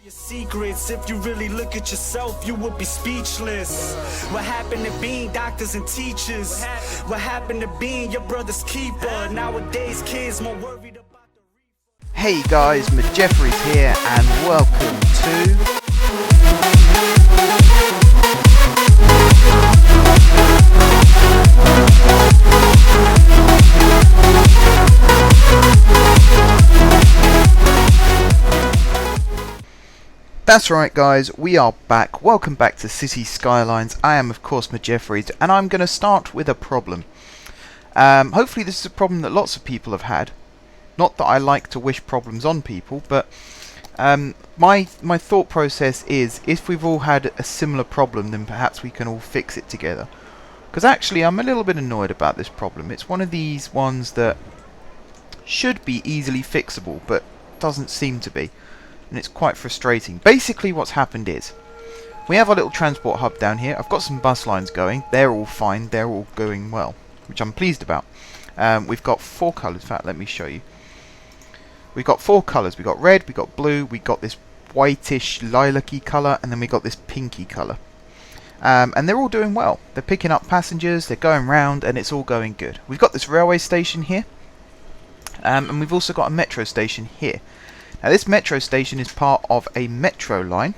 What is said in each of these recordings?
Your secrets, if you really look at yourself, you would be speechless. What happened to being doctors and teachers? What happened to being your brother's keeper? Nowadays, kids more worried about the reef. Hey guys, Jeffries here, and welcome to That's right guys, we are back. Welcome back to City Skylines. I am of course Jeffries, and I'm going to start with a problem. Hopefully this is a problem that lots of people have had. Not that I like to wish problems on people, but my thought process is, if we've all had a similar problem, then perhaps we can all fix it together. Because actually I'm a little bit annoyed about this problem. It's one of these ones that should be easily fixable, but doesn't seem to be. And it's quite frustrating. Basically what's happened is, we have our little transport hub down here. I've got some bus lines going. They're all fine. They're all going well, which I'm pleased about. We've got 4 colours. In fact, let me show you. We've got 4 colours. We've got red, we've got blue, we've got this whitish lilac-y colour, and then we've got this pinky colour. And they're all doing well. They're picking up passengers, they're going round, and it's all going good. We've got this railway station here, and we've also got a metro station here. Now this metro station is part of a metro line,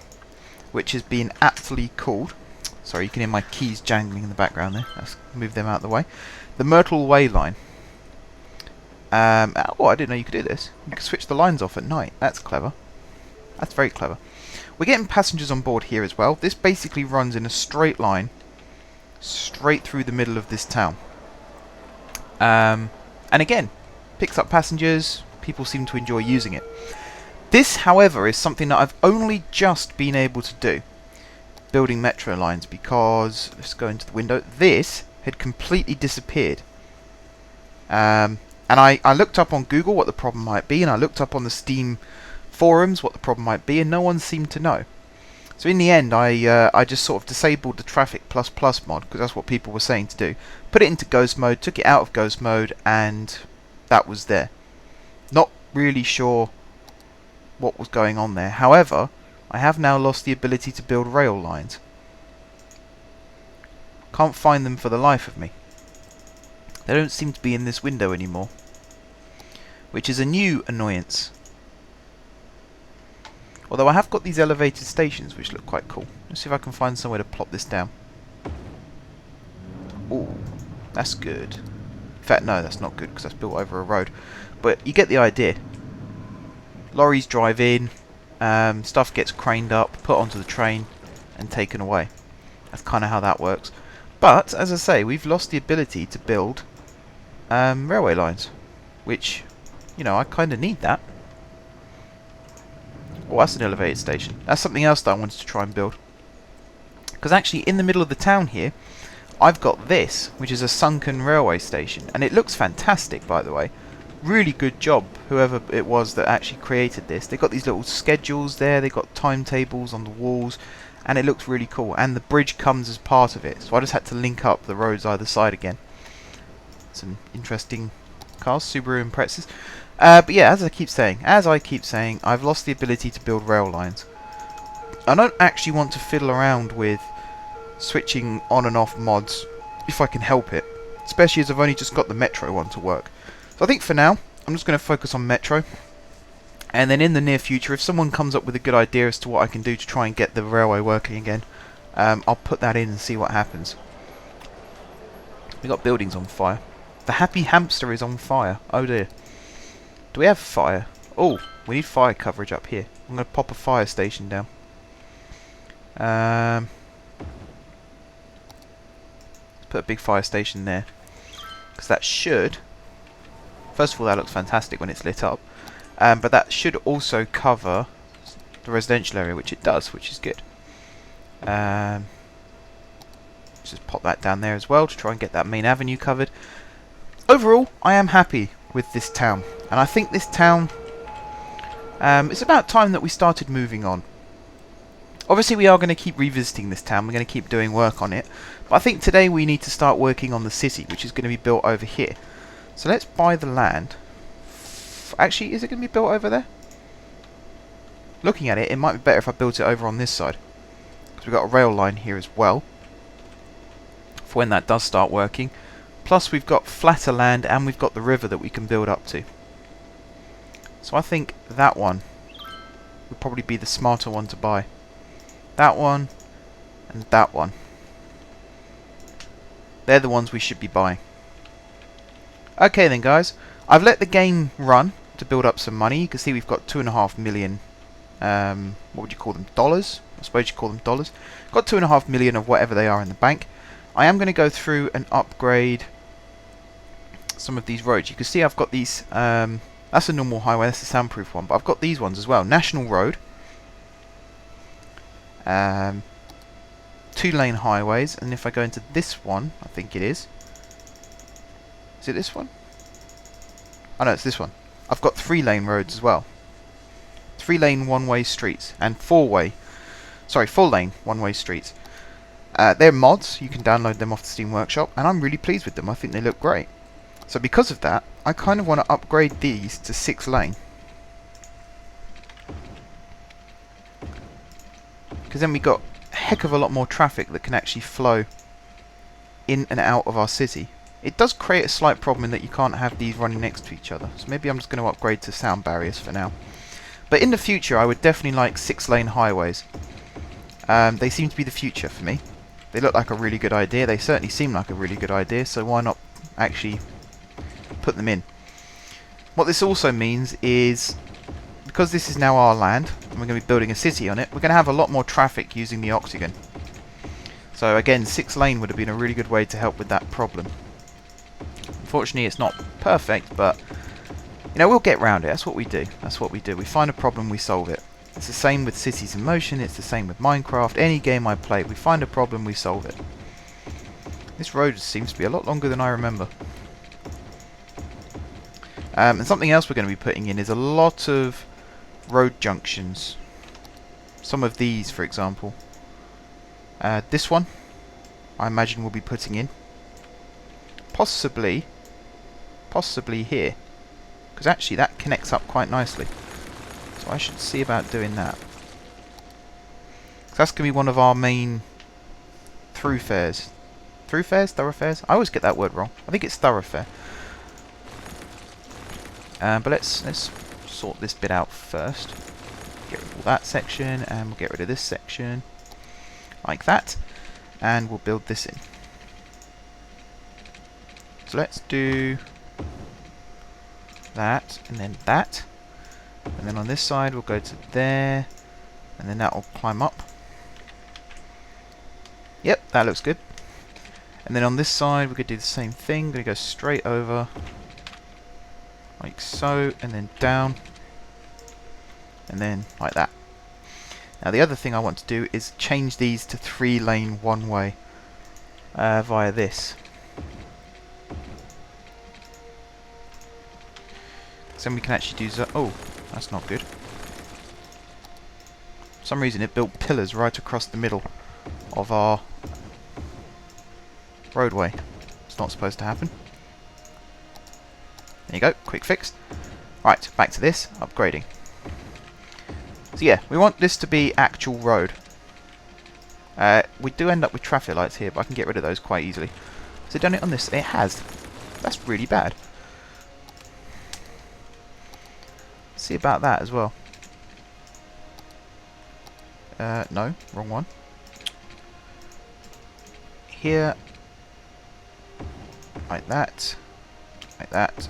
which has been aptly called, sorry you can hear my keys jangling in the background there, let's move them out of the way, the Myrtle Way line. Oh, I didn't know you could do this. You can switch the lines off at night. That's clever. That's very clever. We're getting passengers on board here as well. This basically runs in a straight line, straight through the middle of this town. And again, picks up passengers, people seem to enjoy using it. This, however, is something that I've only just been able to do, building metro lines, because, let's go into the window, this had completely disappeared. And I looked up on Google what the problem might be, and I looked up on the Steam forums what the problem might be, and no one seemed to know. So in the end, I just sort of disabled the Traffic++ mod, because that's what people were saying to do. Put it into Ghost mode, took it out of Ghost mode, and that was there. Not really sure what was going on there. However, I have now lost the ability to build rail lines. Can't find them for the life of me. They don't seem to be in this window anymore, which is a new annoyance. Although I have got these elevated stations which look quite cool. Let's see if I can find somewhere to plop this down. Ooh, that's good. In fact, no, that's not good because that's built over a road. But you get the idea. Lorries drive in, stuff gets craned up, put onto the train, and taken away. That's kind of how that works. But, as I say, we've lost the ability to build railway lines, which, you know, I kind of need that. Oh, that's an elevated station. That's something else that I wanted to try and build. Because actually, in the middle of the town here, I've got this, which is a sunken railway station. And it looks fantastic, by the way. Really good job, whoever it was that actually created this. They've got these little schedules there, they've got timetables on the walls, and it looks really cool. And the bridge comes as part of it, so I just had to link up the roads either side again. Some interesting cars, Subaru Imprezas. But yeah, as I keep saying, I've lost the ability to build rail lines. I don't actually want to fiddle around with switching on and off mods if I can help it, especially as I've only just got the Metro one to work. So I think for now, I'm just going to focus on Metro. And then in the near future, if someone comes up with a good idea as to what I can do to try and get the railway working again, I'll put that in and see what happens. We've got buildings on fire. The happy hamster is on fire. Oh dear. Do we have fire? Oh, we need fire coverage up here. I'm going to pop a fire station down. Let's put a big fire station there. Because that should... First of all, that looks fantastic when it's lit up, but that should also cover the residential area, which it does, which is good. Let's just pop that down there as well to try and get that main avenue covered. Overall, I am happy with this town, and I think this town, it's about time that we started moving on. Obviously, we are going to keep revisiting this town, we're going to keep doing work on it, but I think today we need to start working on the city, which is going to be built over here. So let's buy the land. Actually, is it going to be built over there? looking at it, it might be better if I built it over on this side. Because we've got a rail line here as well, for when that does start working. Plus we've got flatter land and we've got the river that we can build up to. So I think that one would probably be the smarter one to buy. That one and that one. They're the ones we should be buying. Okay then guys, I've let the game run to build up some money. You can see we've got 2.5 million, what would you call them, dollars? I suppose you call them dollars. Got 2.5 million of whatever they are in the bank. I am going to go through and upgrade some of these roads. You can see I've got these, that's a normal highway, that's a soundproof one, but I've got these ones as well. National Road, 2-lane highways, and if I go into this one, I think it is it this one? Oh no, it's this one. I've got 3-lane roads as well. 3-lane one-way streets, and 4-lane one-way streets. They're mods, you can download them off the Steam Workshop, and I'm really pleased with them. I think they look great. So because of that, I kind of want to upgrade these to 6-lane. Because then we got a heck of a lot more traffic that can actually flow in and out of our city. It does create a slight problem in that you can't have these running next to each other. So maybe I'm just going to upgrade to sound barriers for now. But in the future, I would definitely like 6-lane highways. They seem to be the future for me. They look like a really good idea. They certainly seem like a really good idea. So why not actually put them in? What this also means is, because this is now our land, and we're going to be building a city on it, we're going to have a lot more traffic using the Octagon. So again, 6-lane would have been a really good way to help with that problem. Unfortunately, it's not perfect, but you know, we'll get round it. That's what we do. That's what we do. We find a problem, we solve it. It's the same with Cities in Motion. It's the same with Minecraft. Any game I play, we find a problem, we solve it. This road seems to be a lot longer than I remember. And something else we're going to be putting in is a lot of road junctions. Some of these, for example. This one, I imagine we'll be putting in. Possibly here. Because actually that connects up quite nicely. So I should see about doing that. So that's going to be one of our main thoroughfares. Thoroughfares? I always get that word wrong. I think it's thoroughfare. But let's sort this bit out first. Get rid of all that section, and we'll get rid of this section. Like that. And we'll build this in. So let's do that, and then that. And then on this side we'll go to there, and then that will climb up. Yep, that looks good. And then on this side we could do the same thing. Gonna go straight over, like so, and then down, and then like that. Now the other thing I want to do is change these to 3-lane one-way via this. So then we can actually do oh, that's not good. For some reason it built pillars right across the middle of our roadway. It's not supposed to happen. There you go, quick fix. Right, back to this, upgrading. So yeah, we want this to be actual road. We do end up with traffic lights here, but I can get rid of those quite easily. So done it on this, it has. That's really bad. See about that as well. No, wrong one. Here, like that, and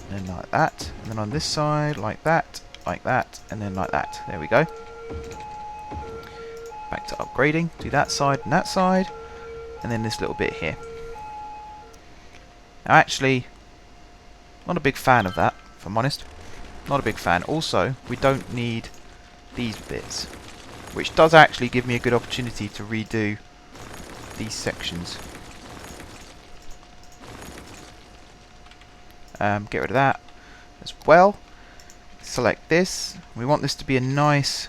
then like that, and then on this side, like that, and then like that. There we go. Back to upgrading. Do that side, and then this little bit here. Now, actually, not a big fan of that, if I'm honest. Not a big fan. Also, we don't need these bits, which does actually give me a good opportunity to redo these sections. Get rid of that as well. Select this. We want this to be a nice,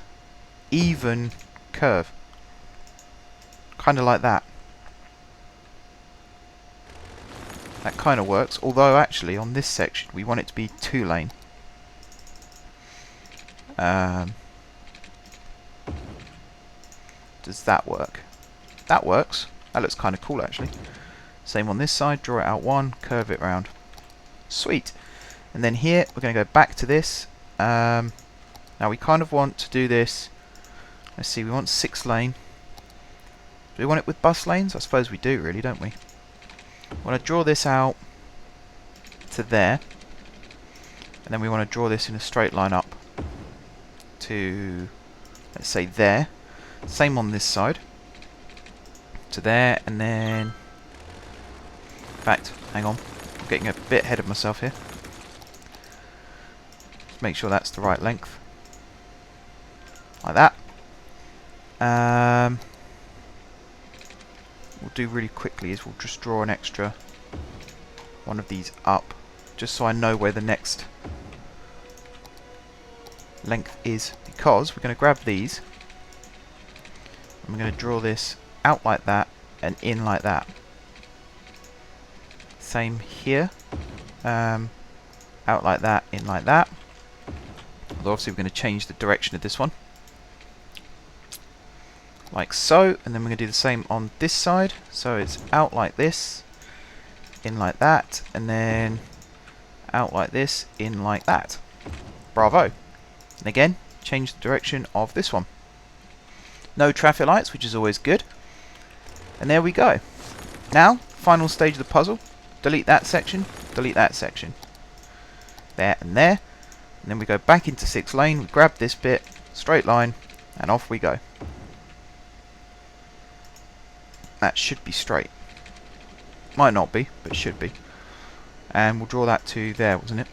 even curve. Kind of like that. That kind of works, although actually on this section we want it to be 2-lane. does that work? That works. That looks kind of cool actually. Same on this side, draw it out one, curve it round. Sweet. And then here we're going to go back to this. Now we kind of want to do this. Let's see, we want 6 lane. Do we want it with bus lanes? I suppose we do really, don't we? I want to draw this out to there. And then we want to draw this in a straight line up to, let's say, there. Same on this side. To there, and then... In fact, hang on. I'm getting a bit ahead of myself here. Just make sure that's the right length. Like that. We'll do really quickly is we'll just draw an extra one of these up, just so I know where the next length is, because we're going to grab these and we're going to draw this out like that and in like that. Same here, out like that, in like that. Although obviously we're going to change the direction of this one, like so, and then we're going to do the same on this side. So it's out like this, in like that, and then out like this, in like that. Bravo. And again, change the direction of this one. No traffic lights, which is always good. And there we go. Now, final stage of the puzzle. Delete that section, delete that section. There and there. And then we go back into 6 lane, we grab this bit, straight line, and off we go. That should be straight. Might not be, but it should be. And we'll draw that to there, wasn't it?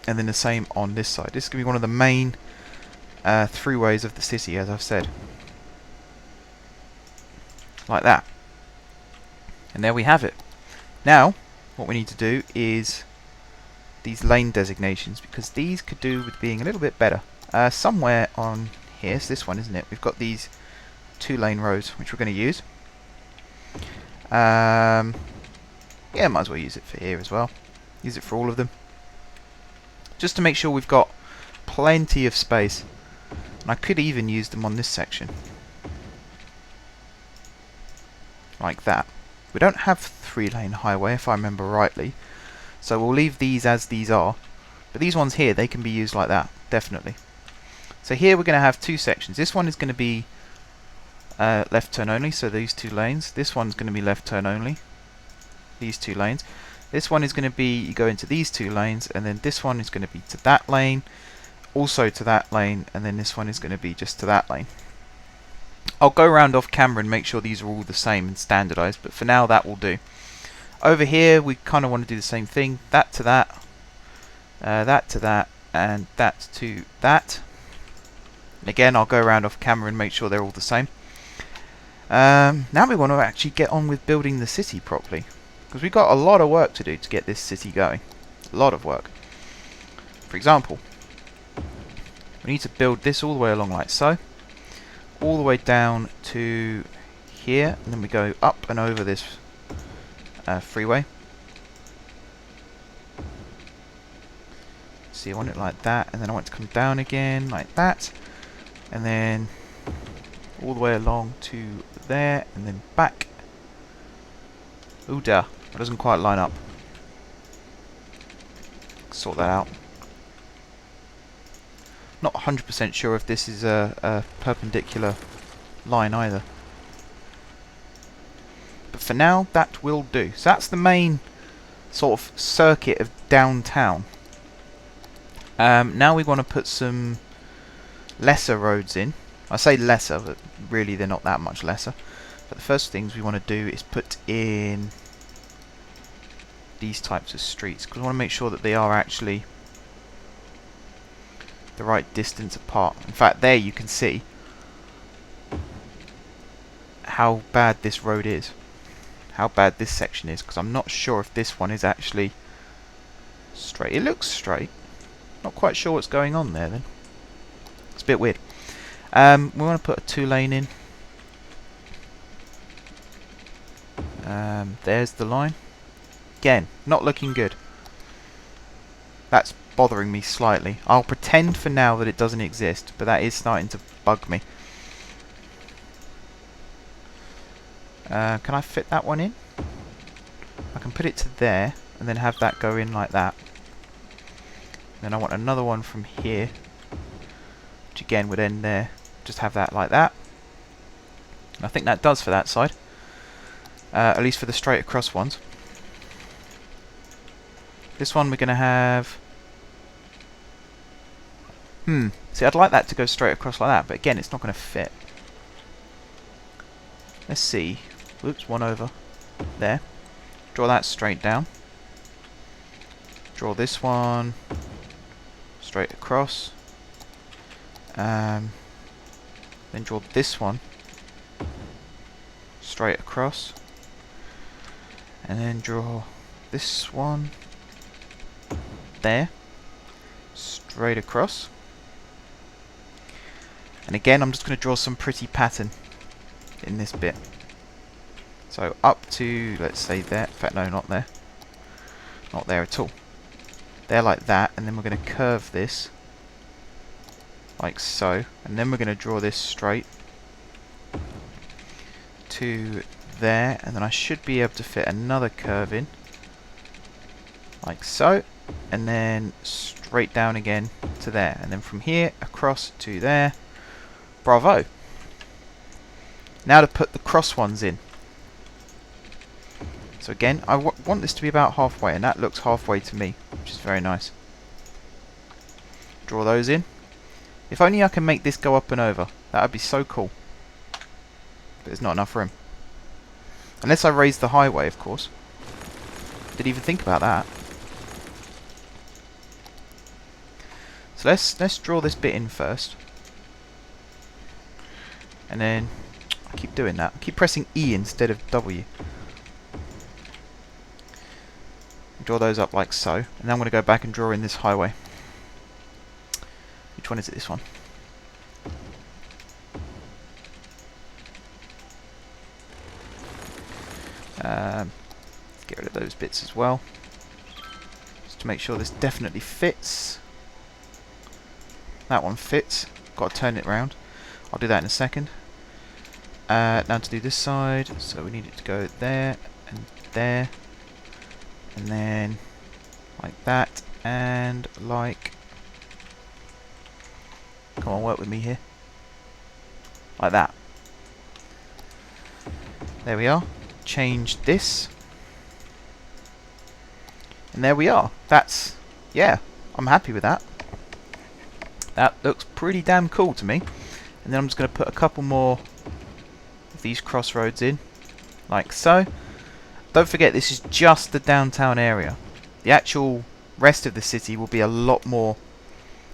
And then the same on this side. This is going to be one of the main throughways of the city, as I've said. Like that. And there we have it. Now, what we need to do is these lane designations, because these could do with being a little bit better. Somewhere on here, it's this one, isn't it? We've got these 2 lane roads, which we're going to use. Yeah, might as well use it for here as well. Use it for all of them. Just to make sure we've got plenty of space. And I could even use them on this section. Like that. We don't have 3-lane highway, if I remember rightly. So we'll leave these as these are. But these ones here, they can be used like that, definitely. So here we're going to have 2 sections. This one is going to be left turn only, so these 2 lanes. This one's going to be left turn only. These 2 lanes. This one is going to be, you go into these 2 lanes, and then this one is going to be to that lane, also to that lane, and then this one is going to be just to that lane. I'll go around off camera and make sure these are all the same and standardized, but for now that will do. Over here we kind of want to do the same thing, that to that, that to that, and that to that. And again, I'll go around off camera and make sure they're all the same. Now we want to actually get on with building the city properly, because we've got a lot of work to do to get this city going. A lot of work. For example, we need to build this all the way along like so, all the way down to here, and then we go up and over this freeway. See, I want it like that, and then I want it to come down again like that, and then all the way along to there, and then back. Ooh, dear, that doesn't quite line up. Sort that out. Not 100% sure if this is a perpendicular line either. But for now, that will do. So that's the main sort of circuit of downtown. Now we want to put some lesser roads in. I say lesser, but really they're not that much lesser. But the first things we want to do is put in these types of streets, because we want to make sure that they are actually the right distance apart. In fact, there you can see how bad this road is, how bad this section is, because I'm not sure if this one is actually straight. It looks straight. Not quite sure what's going on there then. It's a bit weird. We want to put a 2-lane in. There's the line. Again, not looking good. That's bothering me slightly. I'll pretend for now that it doesn't exist, but that is starting to bug me. Can I fit that one in? I can put it to there and then have that go in like that. Then I want another one from here, which again would end there. Just have that like that. And I think that does for that side. At least for the straight across ones. This one we're going to have... See, I'd like that to go straight across like that, but again, it's not going to fit. Let's see. Whoops, one over. There. Draw that straight down. Draw this one straight across. Then draw this one straight across. And then draw this one there, straight across. And again, I'm just going to draw some pretty pattern in this bit. So up to, let's say there. In fact, no, not there. Not there at all. There like that, and then we're going to curve this like so, and then we're going to draw this straight to there, and then I should be able to fit another curve in like so, and then straight down again to there, and then from here across to there. Bravo. Now to put the cross ones in. So again, I want this to be about halfway, and that looks halfway to me, which is very nice. Draw those in. If only I can make this go up and over. That would be so cool. But there's not enough room. Unless I raise the highway, of course. Didn't even think about that. So let's draw this bit in first. And then I keep doing that. I keep pressing E instead of W. Draw those up like so. And then I'm going to go back and draw in this highway. Which one is it? This one. Let's get rid of those bits as well. Just to make sure this definitely fits. That one fits. Got to turn it around. I'll do that in a second. Now to do this side. So we need it to go there and there. And then like that and like... Come on, work with me here. Like that. There we are. Change this. And there we are. That's... yeah, I'm happy with that. That looks pretty damn cool to me. And then I'm just going to put a couple more of these crossroads in. Like so. Don't forget, this is just the downtown area. The actual rest of the city will be a lot more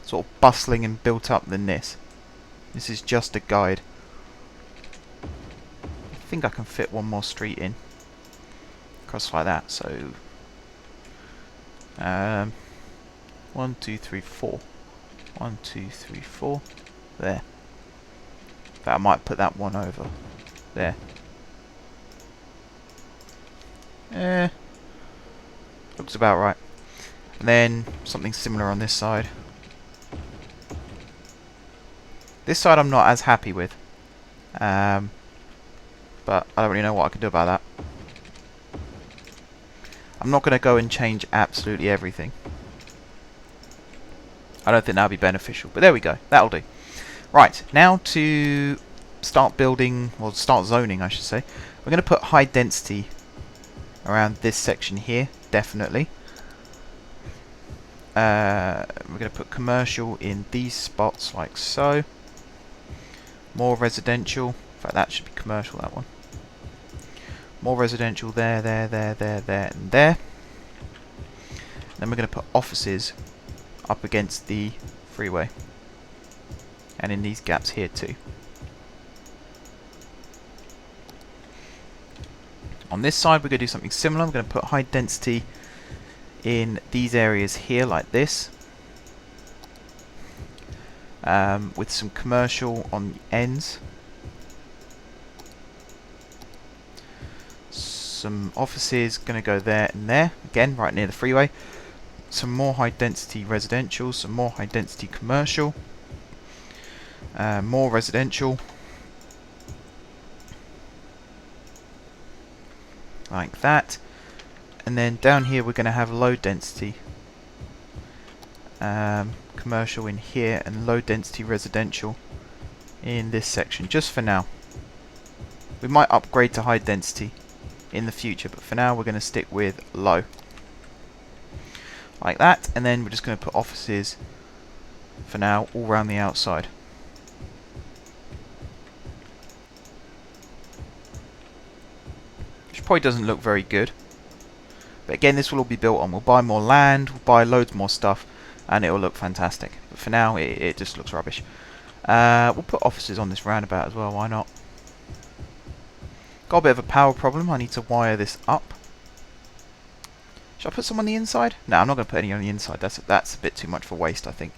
sort of bustling and built up than this. This is just a guide. I think I can fit one more street in. Across like that, so... 1, 2, 3, 4. 1, 2, 3, 4. There. But I might put that one over. There. Looks about right. And then something similar on this side. This side I'm not as happy with. But I don't really know what I can do about that. I'm not going to go and change absolutely everything. I don't think that would be beneficial. But there we go. That'll do. Right. Now to start building, well, start zoning, I should say. We're going to put high density around this section here, definitely. We're going to put commercial in these spots like so. More residential. In fact, that should be commercial, that one. More residential there, there, there, there, there, and there. Then we're going to put offices up against the freeway. And in these gaps here too. On this side we're going to do something similar. We're going to put high density in these areas here like this. With some commercial on the ends. Some offices going to go there and there. Again, right near the freeway. Some more high density residential. Some more high density commercial. More residential. like that. And then down here we're going to have low density commercial in here and low density residential in this section, just for now. We might upgrade to high density in the future, but for now we're going to stick with low. Like that, and then we're just going to put offices for now all around the outside. Which probably doesn't look very good. But again, this will all be built on. We'll buy more land, we'll buy loads more stuff, and it will look fantastic. But for now, it just looks rubbish. We'll put offices on this roundabout as well, why not? Got a bit of a power problem, I need to wire this up. Should I put some on the inside? No, I'm not going to put any on the inside, that's a bit too much for waste, I think.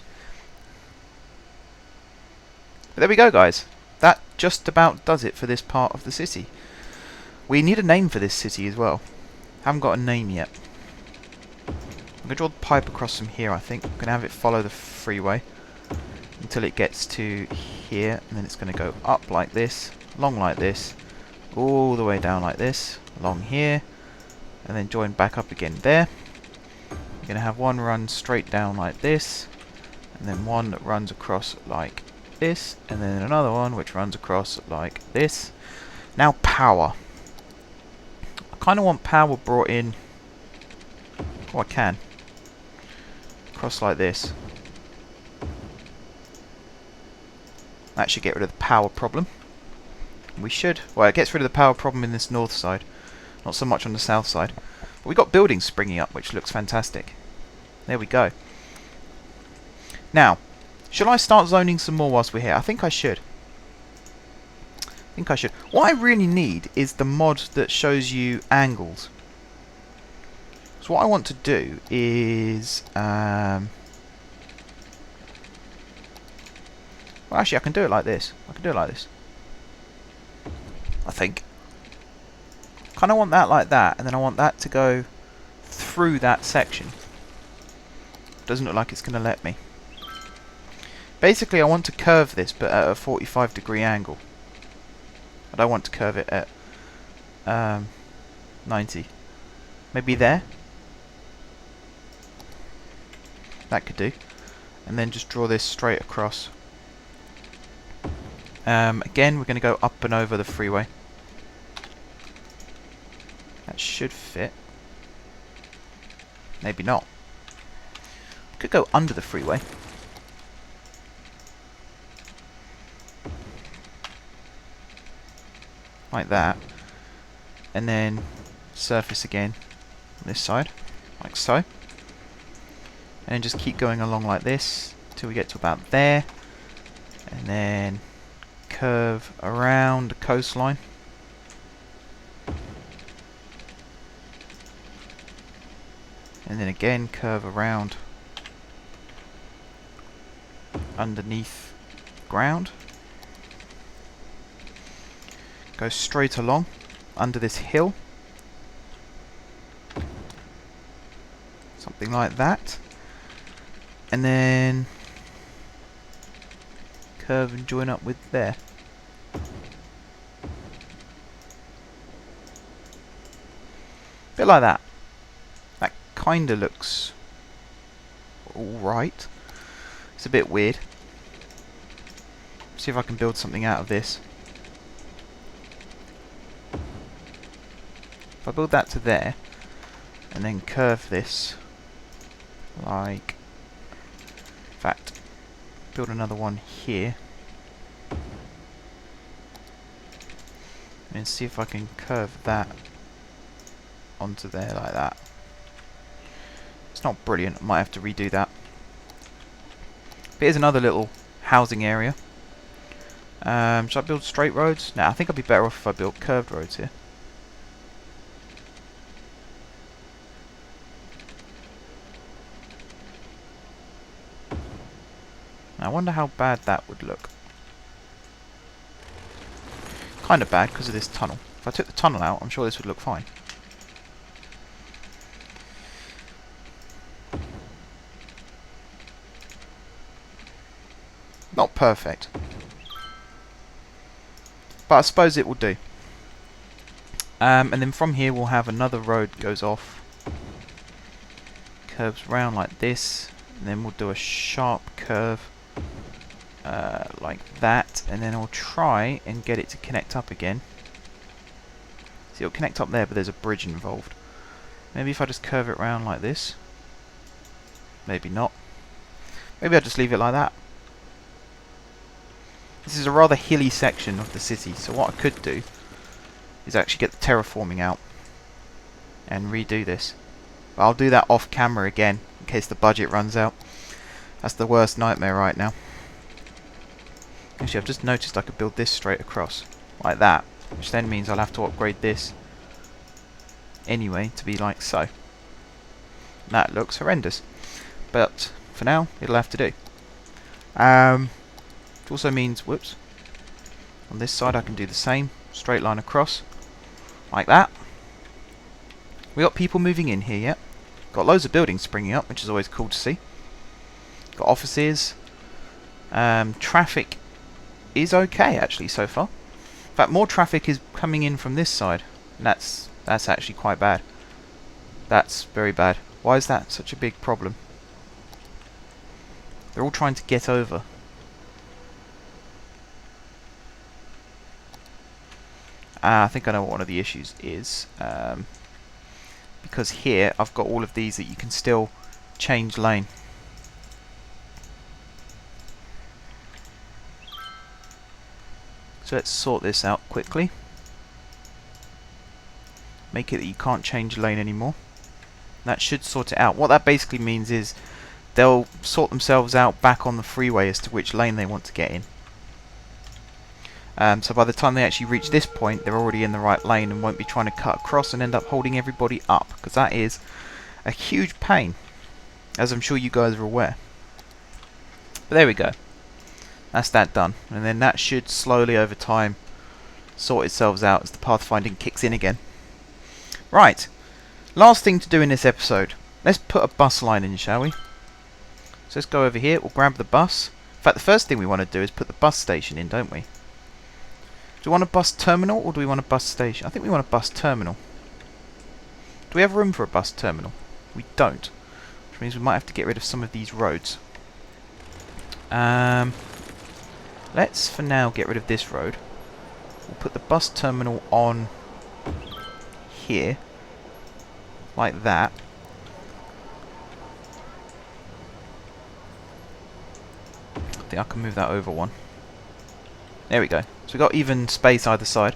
But there we go, guys. That just about does it for this part of the city. We need a name for this city as well. Haven't got a name yet. I'm going to draw the pipe across from here, I think. I'm going to have it follow the freeway until it gets to here, and then it's going to go up like this, along like this, all the way down like this, along here, and then join back up again there. You're going to have one run straight down like this, and then one that runs across like this, and then another one which runs across like this. Now power. I kind of want power brought in. Oh, I can. Across like this. That should get rid of the power problem. We should. Well, it gets rid of the power problem in this north side. Not so much on the south side. But we've got buildings springing up, which looks fantastic. There we go. Now, should I start zoning some more whilst we're here? I think I should. What I really need is the mod that shows you angles. So what I want to do is... well, actually, I can do it like this. I think. Kind of want that like that, and then I want that to go through that section. Doesn't look like it's going to let me. Basically, I want to curve this, but at a 45-degree angle. I don't want to curve it at 90. Maybe there. That could do. And then just draw this straight across. Again, we're going to go up and over the freeway. That should fit. Maybe not. Could go under the freeway. Like that. And then surface again on this side. Like so. And just keep going along like this till we get to about there. And then curve around the coastline. And then again curve around underneath ground. Go straight along under this hill. Something like that. And then curve and join up with there. Bit like that. That kinda looks alright. It's a bit weird. See if I can build something out of this. If I build that to there, and then curve this, like, in fact, build another one here, and see if I can curve that onto there like that. It's not brilliant, I might have to redo that. But here's another little housing area. Should I build straight roads? No, I think I'd be better off if I built curved roads here. I wonder how bad that would look. Kind of bad because of this tunnel. If I took the tunnel out, I'm sure this would look fine. Not perfect. But I suppose it will do. And then from here we'll have another road goes off, curves round like this, and then we'll do a sharp curve like that, and then I'll try and get it to connect up again. See, it'll connect up there, but there's a bridge involved. Maybe if I just curve it round like this. Maybe not. Maybe I'll just leave it like that. This is a rather hilly section of the city, so what I could do is actually get the terraforming out and redo this. But I'll do that off camera again, in case the budget runs out. That's the worst nightmare right now. Actually, I've just noticed I could build this straight across, like that, which then means I'll have to upgrade this anyway to be like so. That looks horrendous, but for now it'll have to do. It also means, whoops, on this side I can do the same, straight line across, like that. We got people moving in here yet. Got loads of buildings springing up, which is always cool to see. Got offices. Traffic is okay actually so far. In fact, more traffic is coming in from this side, and that's actually quite bad. That's very bad. Why is that such a big problem? They're all trying to get over. I think I know what one of the issues is. Because here I've got all of these that you can still change lane. So let's sort this out quickly. Make it that you can't change lane anymore. That should sort it out. What that basically means is they'll sort themselves out back on the freeway as to which lane they want to get in. So by the time they actually reach this point, they're already in the right lane and won't be trying to cut across and end up holding everybody up, because that is a huge pain, as I'm sure you guys are aware. But there we go. That's that done. And then that should slowly over time sort itself out as the pathfinding kicks in again. Right. Last thing to do in this episode. Let's put a bus line in, shall we? So let's go over here. We'll grab the bus. In fact, the first thing we want to do is put the bus station in, don't we? Do we want a bus terminal or do we want a bus station? I think we want a bus terminal. Do we have room for a bus terminal? We don't. Which means we might have to get rid of some of these roads. Let's for now get rid of this road. We'll put the bus terminal on here. Like that. I think I can move that over one. There we go. So we've got even space either side,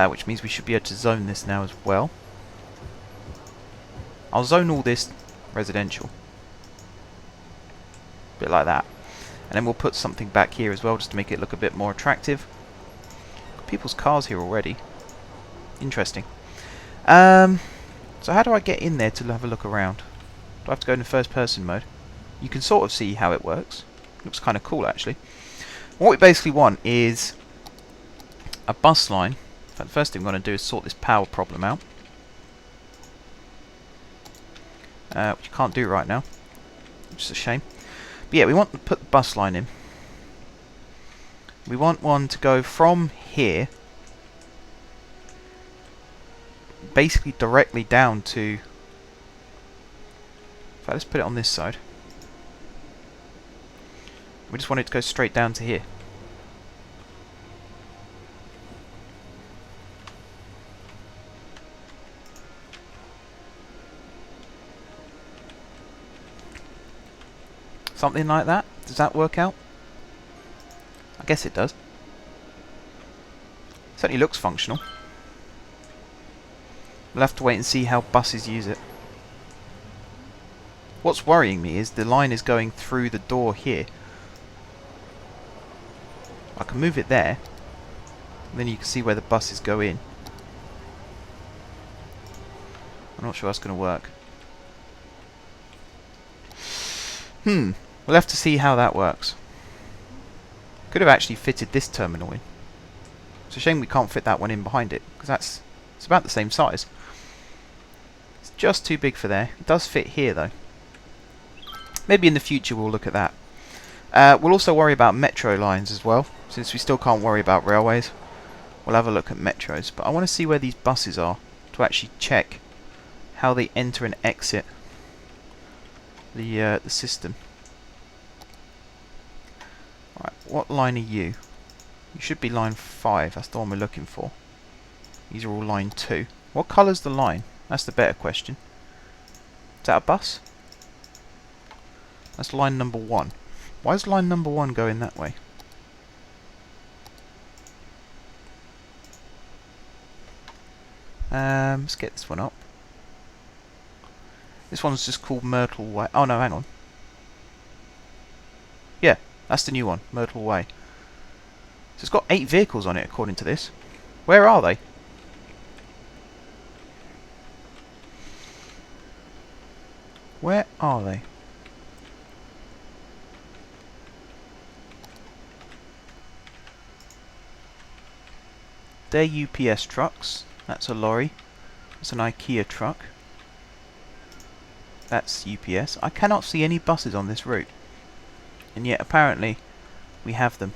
which means we should be able to zone this now as well. I'll zone all this residential. A bit like that. And then we'll put something back here as well, just to make it look a bit more attractive. Got people's cars here already. Interesting. So how do I get in there to have a look around? Do I have to go into first person mode? You can sort of see how it works. Looks kind of cool actually. What we basically want is a bus line. In fact, the first thing we're going to do is sort this power problem out. Which you can't do right now. Which is a shame. But yeah, we want to put the bus line in. We want one to go from here, basically directly down to... In fact, let's put it on this side. We just want it to go straight down to here. Something like that? Does that work out? I guess it does. Certainly looks functional. We'll have to wait and see how buses use it. What's worrying me is the line is going through the door here. I can move it there. And then you can see where the buses go in. I'm not sure that's going to work. We'll have to see how that works. Could have actually fitted this terminal in. It's a shame we can't fit that one in behind it, because it's about the same size. It's just too big for there. It does fit here though. Maybe in the future we'll look at that. We'll also worry about metro lines as well, since we still can't worry about railways. we'll have a look at metros. But I want to see where these buses are to actually check how they enter and exit the system. Right, what line are you? You should be line 5. That's the one we're looking for. These are all line 2. What colour's the line? That's the better question. Is that a bus? That's line number 1. Why is line number 1 going that way? Let's get this one up. This one's just called Myrtle Way. Oh no, hang on. Yeah, that's the new one, Myrtle Way. So it's got 8 vehicles on it according to this. Where are they? Where are they? They're UPS trucks. That's a lorry. It's an IKEA truck. That's UPS. I cannot see any buses on this route. And yet apparently we have them.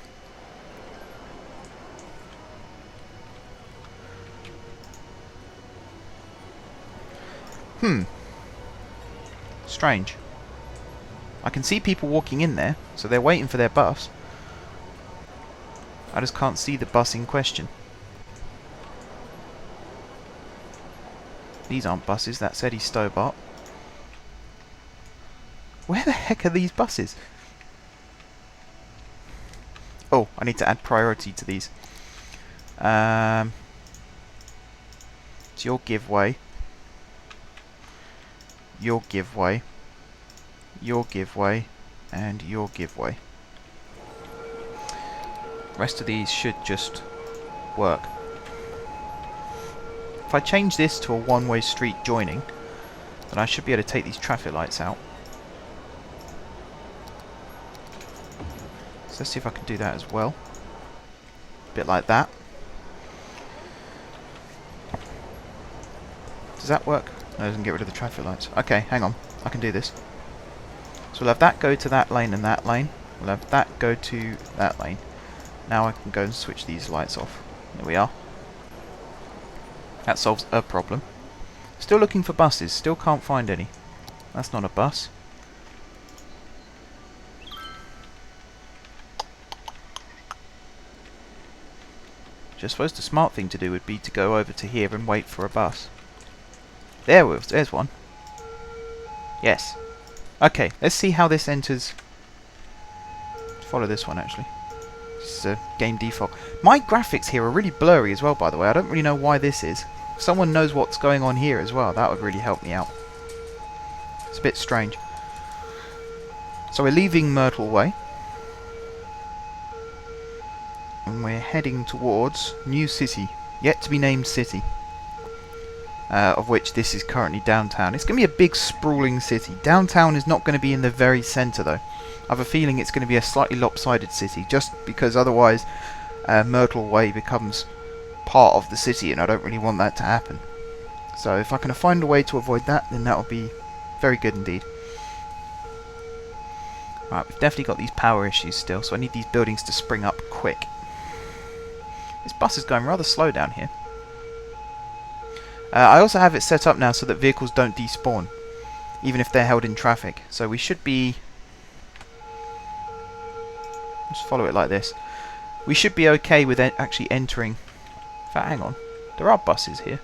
Strange. I can see people walking in there, so they're waiting for their bus. I just can't see the bus in question. These aren't buses, that's Eddie Stobart. Where the heck are these buses? Oh, I need to add priority to these. It's your giveaway. Your giveaway. Your giveaway. And your giveaway. The rest of these should just work. If I change this to a one-way street joining, then I should be able to take these traffic lights out. So let's see if I can do that as well. A bit like that. Does that work? No, it doesn't get rid of the traffic lights. Okay, hang on. I can do this. So we'll have that go to that lane and that lane. We'll have that go to that lane. Now I can go and switch these lights off. There we are. That solves a problem. Still looking for buses. Still can't find any. That's not a bus. Just suppose the smart thing to do would be to go over to here and wait for a bus. There's one. Yes. Okay, let's see how this enters. Follow this one actually. This is a game default. My graphics here are really blurry as well, by the way. I don't really know why this is. If someone knows what's going on here as well, that would really help me out. It's a bit strange. So we're leaving Myrtle Way. And we're heading towards New City. Yet to be named city. Of which this is currently downtown. It's going to be a big sprawling city. Downtown is not going to be in the very centre though. I have a feeling it's going to be a slightly lopsided city, just because otherwise Myrtle Way becomes part of the city, and I don't really want that to happen. So if I can find a way to avoid that, then that would be very good indeed. Right, we've definitely got these power issues still, so I need these buildings to spring up quick. This bus is going rather slow down here. I also have it set up now so that vehicles don't despawn, even if they're held in traffic. So we should be... Just follow it like this. We should be okay with actually entering... In fact, hang on. There are buses here.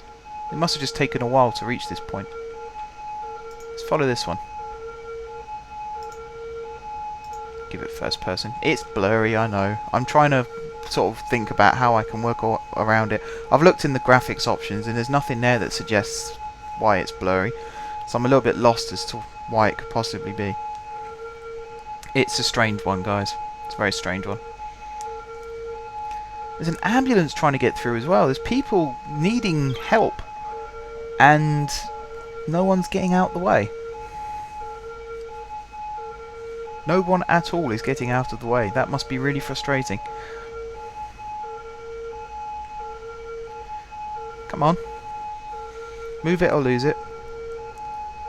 It must have just taken a while to reach this point. Let's follow this one. Give it first person. It's blurry, I know. I'm trying to sort of think about how I can work around it. I've looked in the graphics options and there's nothing there that suggests why it's blurry. So I'm a little bit lost as to why it could possibly be. It's a strange one, guys. It's a very strange one. There's an ambulance trying to get through as well. There's people needing help. And no one's getting out the way. No one at all is getting out of the way. That must be really frustrating. Come on. Move it or lose it.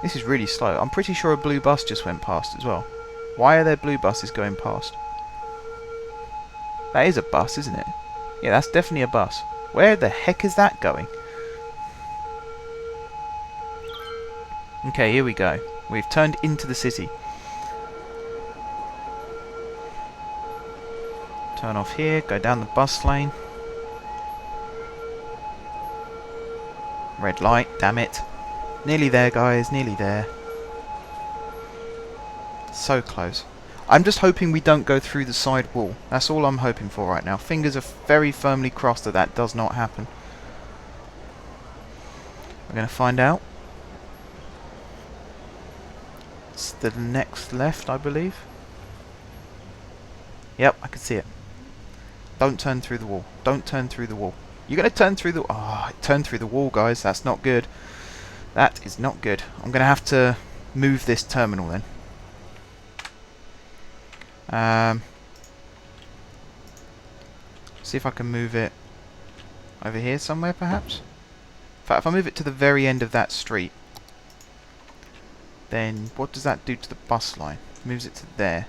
This is really slow. I'm pretty sure a blue bus just went past as well. Why are there blue buses going past? That is a bus, isn't it? Yeah, that's definitely a bus. Where the heck is that going? Okay, here we go. We've turned into the city. Turn off here, go down the bus lane. Red light, damn it. Nearly there, guys, nearly there. So close. I'm just hoping we don't go through the side wall. That's all I'm hoping for right now. Fingers are very firmly crossed that that does not happen. We're going to find out. It's the next left, I believe. Yep, I can see it. Don't turn through the wall. Don't turn through the wall. You're going to turn through the... Oh, it turned through the wall, guys. That's not good. That is not good. I'm going to have to move this terminal then. See if I can move it over here somewhere, perhaps? In fact, if I move it to the very end of that street, then what does that do to the bus line? It moves it to there.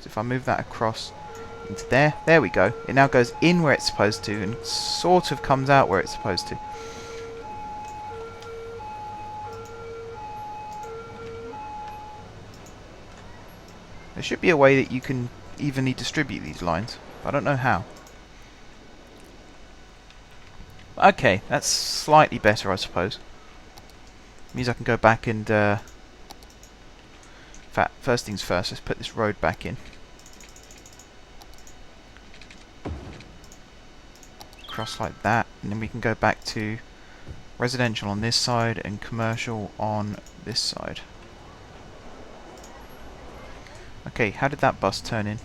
So if I move that across into there we go. It now goes in where it's supposed to and sort of comes out where it's supposed to. There should be a way that you can evenly distribute these lines, but I don't know how. Okay, that's slightly better, I suppose. Means I can go back and... in fact, first things first, let's put this road back in. Cross like that, and then we can go back to residential on this side and commercial on this side. Okay, how did that bus turn in?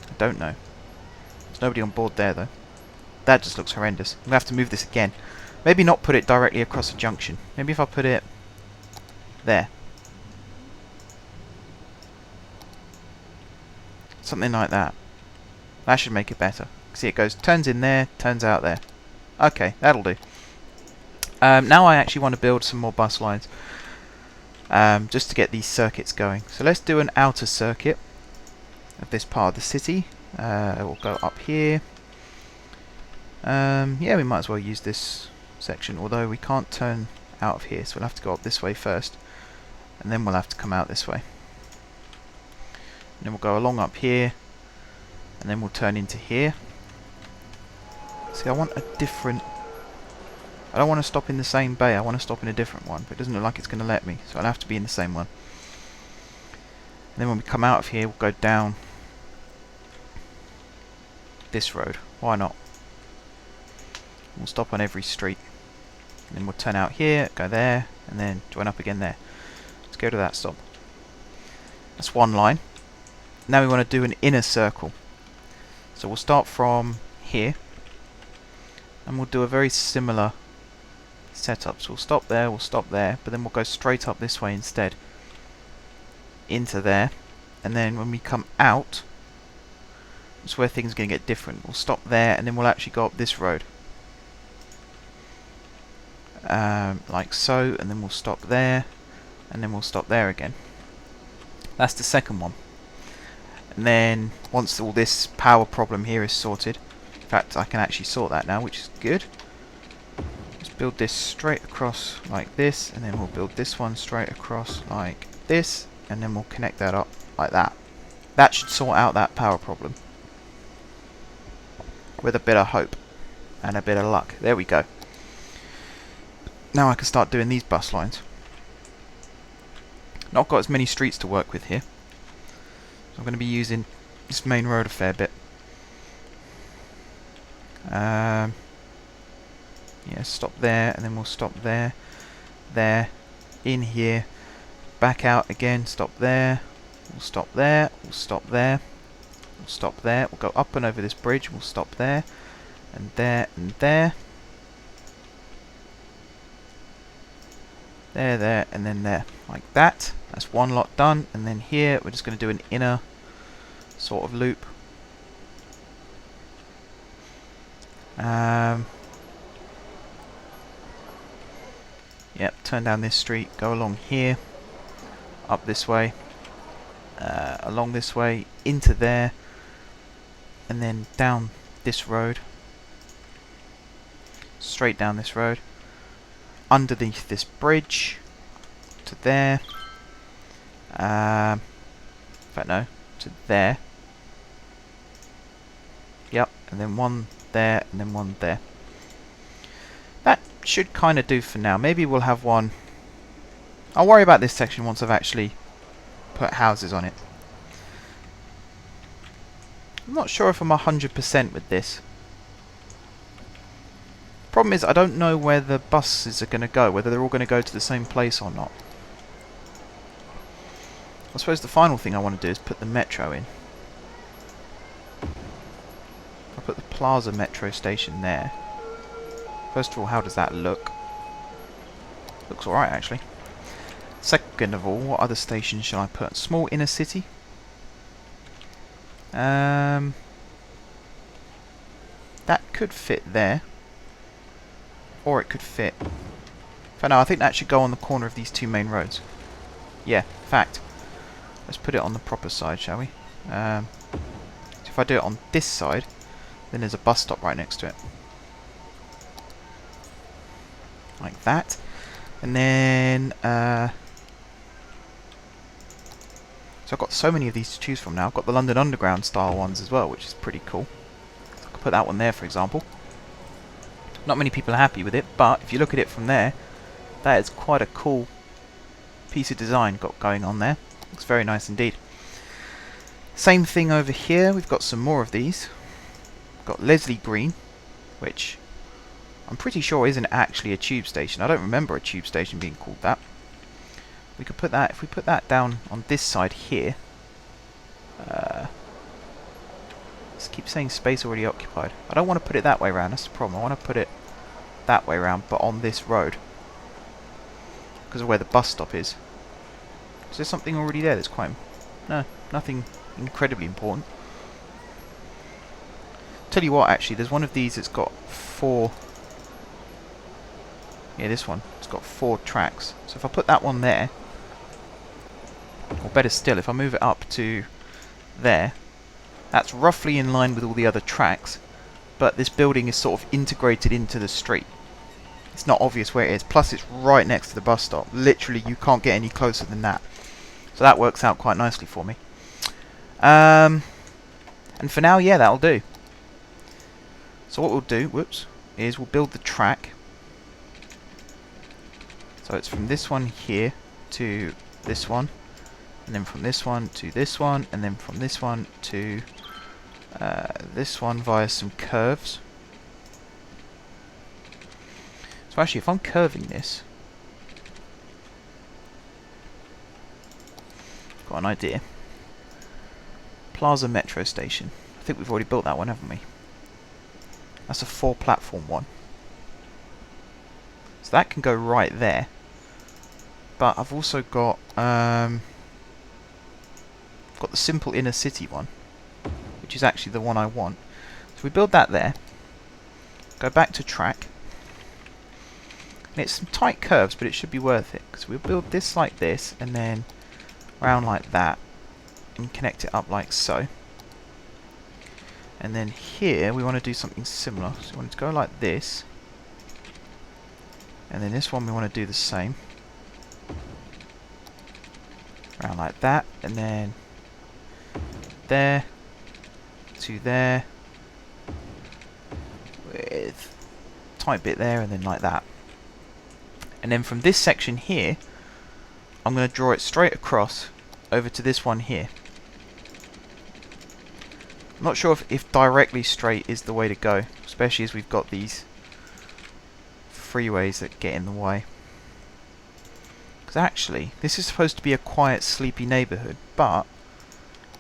I don't know. There's nobody on board there though. That just looks horrendous. I'm going to have to move this again. Maybe not put it directly across a junction. Maybe if I put it there. Something like that. That should make it better. See, it goes, turns in there, turns out there. Okay, that'll do. Now I actually want to build some more bus lines. Just to get these circuits going. So let's do an outer circuit of this part of the city. We'll go up here. Yeah, we might as well use this section, although we can't turn out of here, so we'll have to go up this way first, and then we'll have to come out this way. And then we'll go along up here, and then we'll turn into here. See, I want a different... I don't want to stop in the same bay, I want to stop in a different one, but it doesn't look like it's going to let me, so I'll have to be in the same one. And then when we come out of here, we'll go down this road. Why not? We'll stop on every street. And then we'll turn out here, go there, and then join up again there. Let's go to that stop. That's one line. Now we want to do an inner circle. So we'll start from here, and we'll do a very similar setup. So we'll stop there, but then we'll go straight up this way instead. Into there. And then when we come out, that's where things are going to get different. We'll stop there, and then we'll actually go up this road. Like so, and then we'll stop there, and then we'll stop there again. That's the second one. And then once all this power problem here is sorted, in fact I can actually sort that now, which is good. Let's build this straight across like this, and then we'll build this one straight across like this, and then we'll connect that up like that. That should sort out that power problem. With a bit of hope and a bit of luck. There we go. Now I can start doing these bus lines. Not got as many streets to work with here, so I'm going to be using this main road a fair bit. Yeah, stop there, and then we'll stop there, there, in here, back out again, stop there, we'll stop there, we'll stop there, we'll stop there, we'll go up and over this bridge, we'll stop there, and there, and there. There, and then there, like that. That's one lot done, and then here we're just going to do an inner sort of loop. Yep, turn down this street, go along here, up this way, along this way, into there, and then down this road, straight down this road, underneath this bridge, to there, in fact no, to there, yep, and then one there, and then one there. That should kind of do for now. Maybe we'll have one. I'll worry about this section once I've actually put houses on it. I'm not sure if I'm 100% with this. Problem is, I don't know where the buses are going to go, whether they're all going to go to the same place or not. I suppose the final thing I want to do is put the metro in. I'll put the Plaza metro station there. First of all, how does that look? Looks alright, actually. Second of all, what other stations shall I put? Small inner city. That could fit there. Or it could fit... But no, I think that should go on the corner of these two main roads. Yeah, fact. Let's put it on the proper side, shall we? So if I do it on this side, then there's a bus stop right next to it. Like that. And then... so I've got so many of these to choose from now. I've got the London Underground style ones as well, which is pretty cool. I could put that one there, for example. Not many people are happy with it, but if you look at it from there, that is quite a cool piece of design got going on there. Looks very nice indeed. Same thing over here. We've got some more of these. We've got Leslie Green, which I'm pretty sure isn't actually a tube station. I don't remember a tube station being called that. We could put that, if we put that down on this side here. Let's keep saying space already occupied. I don't want to put it that way around, that's the problem. I want to put it that way around, but on this road. Because of where the bus stop is. Is there something already there that's quite... No, nothing incredibly important. Tell you what, actually, there's one of these that's got 4... Yeah, this one. It's got 4 tracks. So if I put that one there, or better still, if I move it up to there, that's roughly in line with all the other tracks, but this building is sort of integrated into the street. It's not obvious where it is, plus it's right next to the bus stop. Literally, you can't get any closer than that. So that works out quite nicely for me. And for now, yeah, that'll do. So what we'll do, whoops, is we'll build the track. So it's from this one here to this one, and then from this one to this one, and then from this one to this one via some curves. So actually, if I'm curving this, got an idea. Plaza metro station. I think we've already built that one, haven't we? That's a 4-platform one. So that can go right there. But I've also got the simple inner city one, which is actually the one I want. So we build that there. Go back to track. And it's some tight curves, but it should be worth it. Because we'll build this like this, and then round like that, and connect it up like so. And then here we want to do something similar. So we want it to go like this. And then this one we want to do the same. Around like that, and then there to there with a tight bit there, and then like that. And then from this section here, I'm going to draw it straight across over to this one here. I'm not sure if directly straight is the way to go, especially as we've got these freeways that get in the way. Because actually, this is supposed to be a quiet, sleepy neighbourhood, but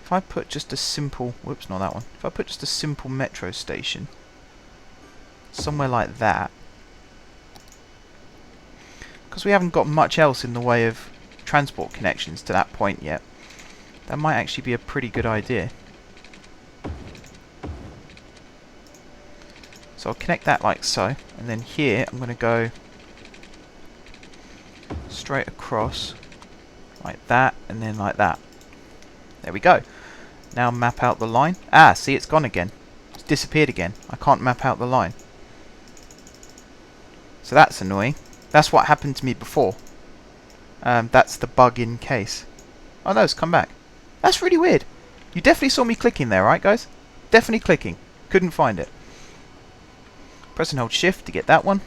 if I put just a simple... Whoops, not that one. If I put just a simple metro station somewhere like that, because we haven't got much else in the way of transport connections to that point yet, that might actually be a pretty good idea. So I'll connect that like so, and then here I'm going to go straight across like that, and then like that. There we go. Now map out the line. Ah, see, it's gone again. disappeared again. I can't map out the line. So that's annoying. That's what happened to me before. That's the bug in case. Oh no, it's come back. That's really weird. You definitely saw me clicking there, right guys? Definitely clicking. Couldn't find it. Press and hold shift to get that one.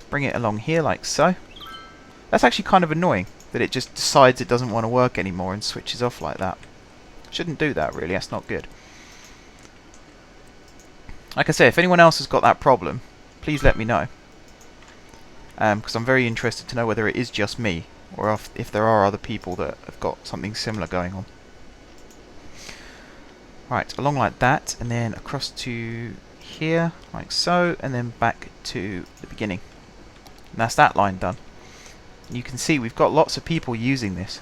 Bring it along here like so. That's actually kind of annoying that it just decides it doesn't want to work anymore and switches off like that. Shouldn't do that really, that's not good. Like I say, if anyone else has got that problem, please let me know. Because I'm very interested to know whether it is just me or if there are other people that have got something similar going on. Right, along like that, and then across to here, like so, and then back to the beginning. And that's that line done. And you can see we've got lots of people using this.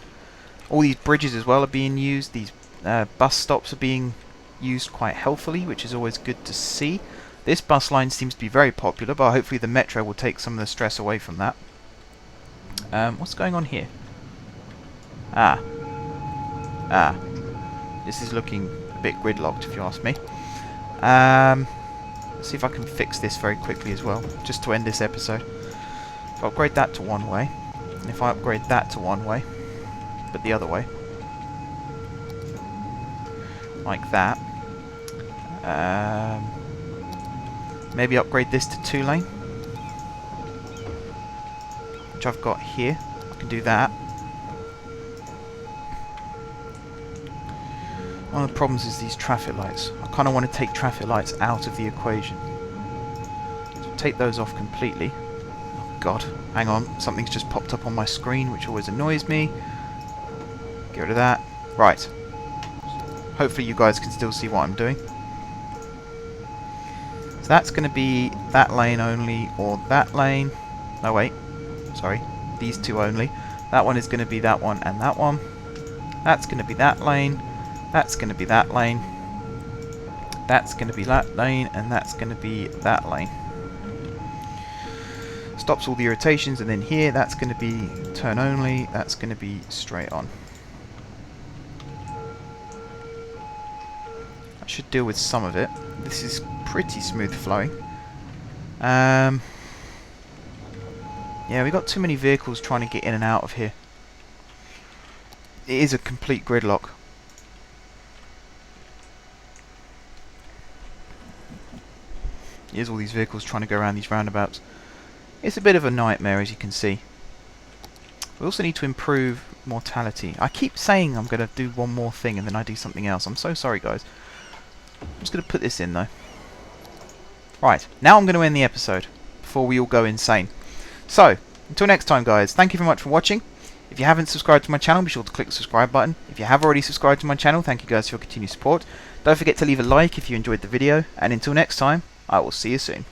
All these bridges as well are being used. These bus stops are being used quite healthily, which is always good to see. This bus line seems to be very popular, but hopefully the metro will take some of the stress away from that. What's going on here? This is looking a bit gridlocked if you ask me. Let's see if I can fix this very quickly as well, just to end this episode. If I upgrade that to one way, and if I upgrade that to one way, but the other way, like that. Maybe upgrade this to 2-lane, which I've got here. I can do that. One of the problems is these traffic lights. I kind of want to take traffic lights out of the equation. So take those off completely. Oh god, hang on, something's just popped up on my screen which always annoys me. Get rid of that. Right. Hopefully you guys can still see what I'm doing. So that's going to be that lane only, or that lane. No wait, sorry, these two only. That one is going to be that one and that one. That's going to be that lane. That's going to be that lane. That's going to be that lane, and that's going to be that lane. Stops all the irritations, and then here that's going to be turn only. That's going to be straight on. I should deal with some of it. This is pretty smooth flowing. Yeah, we got too many vehicles trying to get in and out of here. It is a complete gridlock. Here's all these vehicles trying to go around these roundabouts. It's a bit of a nightmare, as you can see. We also need to improve mortality. I keep saying I'm going to do one more thing and then I do something else. I'm so sorry, guys. I'm just going to put this in, though. Right, now I'm going to end the episode before we all go insane. So, until next time, guys, thank you very much for watching. If you haven't subscribed to my channel, be sure to click the subscribe button. If you have already subscribed to my channel, thank you guys for your continued support. Don't forget to leave a like if you enjoyed the video. And until next time, I will see you soon.